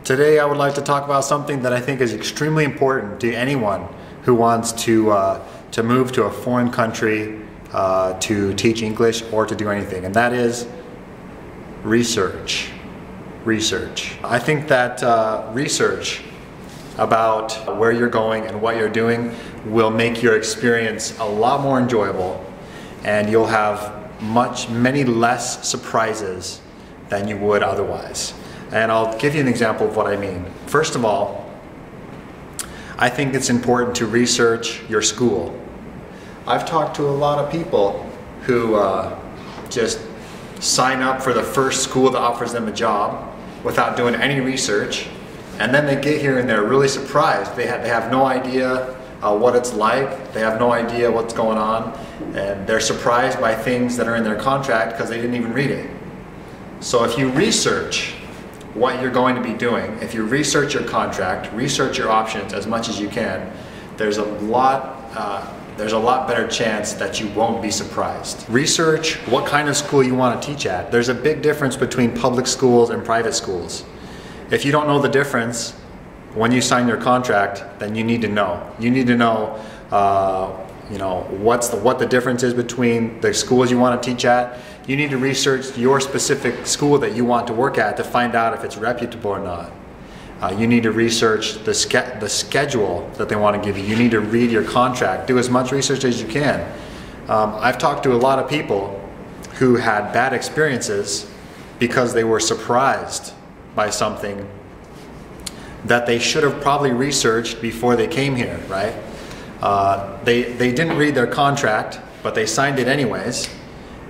Today I would like to talk about something that I think is extremely important to anyone who wants to move to a foreign country to teach English or to do anything, and that is research. Research. I think that research about where you're going and what you're doing will make your experience a lot more enjoyable, and you'll have many less surprises than you would otherwise. And I'll give you an example of what I mean. First of all, I think it's important to research your school. I've talked to a lot of people who just sign up for the first school that offers them a job without doing any research, and then they get here and they're really surprised. They have no idea what it's like. They have no idea what's going on, and they're surprised by things that are in their contract because they didn't even read it. So if you research what you're going to be doing, if you research your contract, research your options as much as you can, there's a lot better chance that you won't be surprised. Research what kind of school you want to teach at. There's a big difference between public schools and private schools. If you don't know the difference when you sign your contract, then you need to know. You need to know, what the difference is between the schools you want to teach at. You need to research your specific school that you want to work at to find out if it's reputable or not. You need to research the schedule that they want to give you. You need to read your contract. Do as much research as you can. I've talked to a lot of people who had bad experiences because they were surprised by something that they should have probably researched before they came here, right? They didn't read their contract, but they signed it anyways.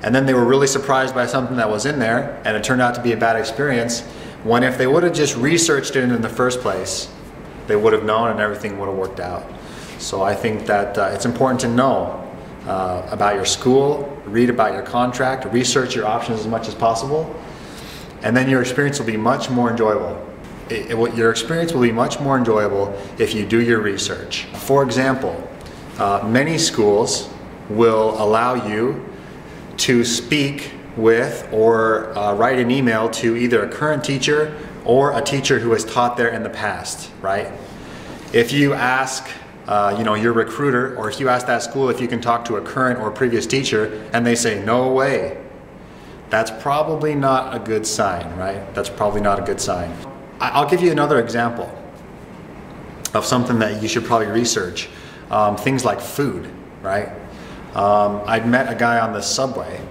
And then they were really surprised by something that was in there, and it turned out to be a bad experience, when if they would have just researched it in the first place, they would have known and everything would have worked out. So I think that it's important to know about your school, read about your contract, research your options as much as possible, and then your experience will be much more enjoyable. Your experience will be much more enjoyable if you do your research. For example, many schools will allow you to speak with or write an email to either a current teacher or a teacher who has taught there in the past, right? If you ask your recruiter, or if you ask that school if you can talk to a current or previous teacher and they say no way, that's probably not a good sign, right? That's probably not a good sign. I'll give you another example of something that you should probably research. Things like food, right? I'd met a guy on the subway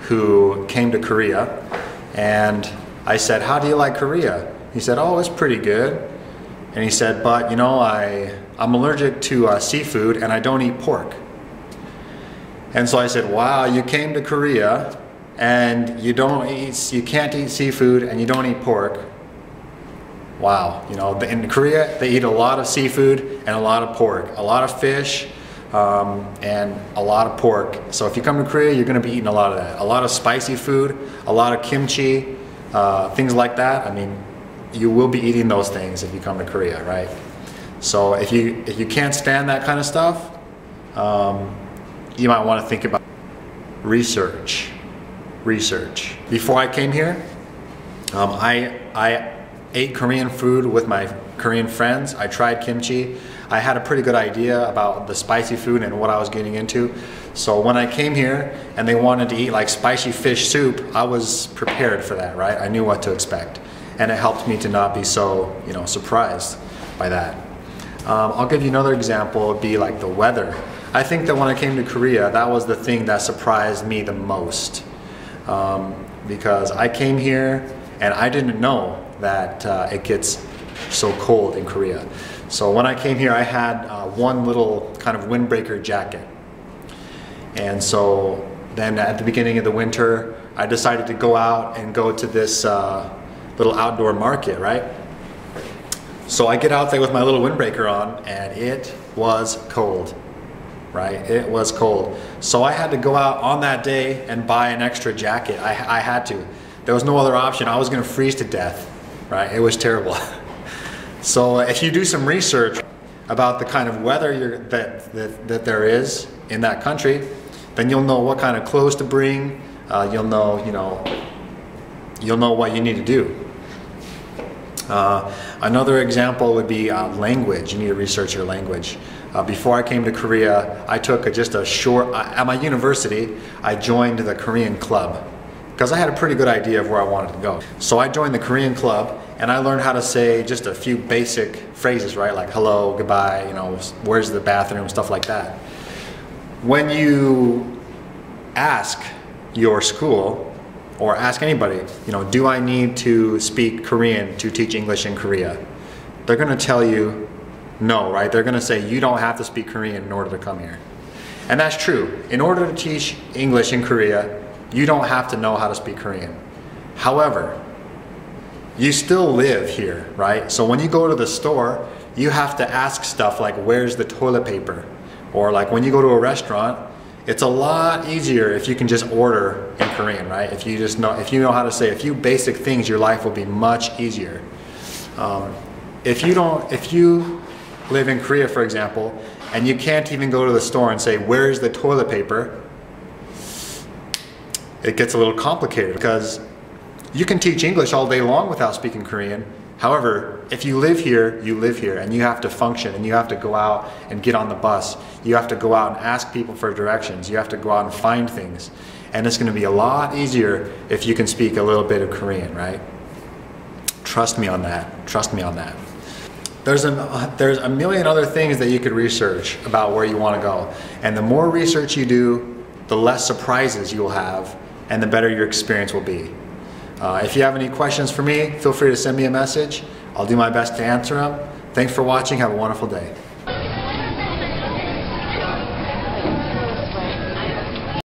who came to Korea, and I said, "How do you like Korea?" He said, "Oh, it's pretty good." And he said, "But I'm allergic to seafood and I don't eat pork." And so I said, "Wow, you came to Korea and you can't eat seafood and you don't eat pork. Wow, in Korea they eat a lot of seafood and a lot of pork, a lot of fish, and a lot of pork. So if you come to Korea, you're going to be eating a lot of that. A lot of spicy food, a lot of kimchi, things like that. I mean, you will be eating those things if you come to Korea, right? So if you can't stand that kind of stuff, you might want to think about research. Research. Before I came here, I ate Korean food with my Korean friends. I tried kimchi. I had a pretty good idea about the spicy food and what I was getting into. So when I came here and they wanted to eat like spicy fish soup, I was prepared for that, right? I knew what to expect. And it helped me to not be so, surprised by that. I'll give you another example. It'd be like the weather. I think that when I came to Korea, that was the thing that surprised me the most. Because I came here and I didn't know that it gets so cold in Korea. So when I came here, I had one little kind of windbreaker jacket. And so then at the beginning of the winter, I decided to go out and go to this little outdoor market, right? So I get out there with my little windbreaker on, and it was cold, right? It was cold. So I had to go out on that day and buy an extra jacket. I had to. There was no other option. I was gonna freeze to death, right? It was terrible. So if you do some research about the kind of weather that there is in that country, then you'll know what kind of clothes to bring. You'll know what you need to do. Another example would be language. You need to research your language. Before I came to Korea, I took just a short, at my university, I joined the Korean club because I had a pretty good idea of where I wanted to go. So I joined the Korean club and I learned how to say just a few basic phrases, right? Like hello, goodbye, you know, where's the bathroom, stuff like that. When you ask your school or ask anybody, you know, do I need to speak Korean to teach English in Korea? They're gonna tell you no, right? They're gonna say you don't have to speak Korean in order to come here. And that's true. In order to teach English in Korea, you don't have to know how to speak Korean. However, you still live here, right? So when you go to the store, you have to ask stuff like, where's the toilet paper? Or like when you go to a restaurant, it's a lot easier if you can just order in Korean, right? If you know how to say a few basic things, your life will be much easier. If you live in Korea, for example, and you can't even go to the store and say, where's the toilet paper? It gets a little complicated because you can teach English all day long without speaking Korean. However, if you live here, and you have to function, and you have to go out and get on the bus. You have to go out and ask people for directions. You have to go out and find things. And it's going to be a lot easier if you can speak a little bit of Korean, right? Trust me on that. Trust me on that. There's a million other things that you could research about where you want to go. And the more research you do, the less surprises you'll have, and the better your experience will be. If you have any questions for me, feel free to send me a message. I'll do my best to answer them. Thanks for watching. Have a wonderful day.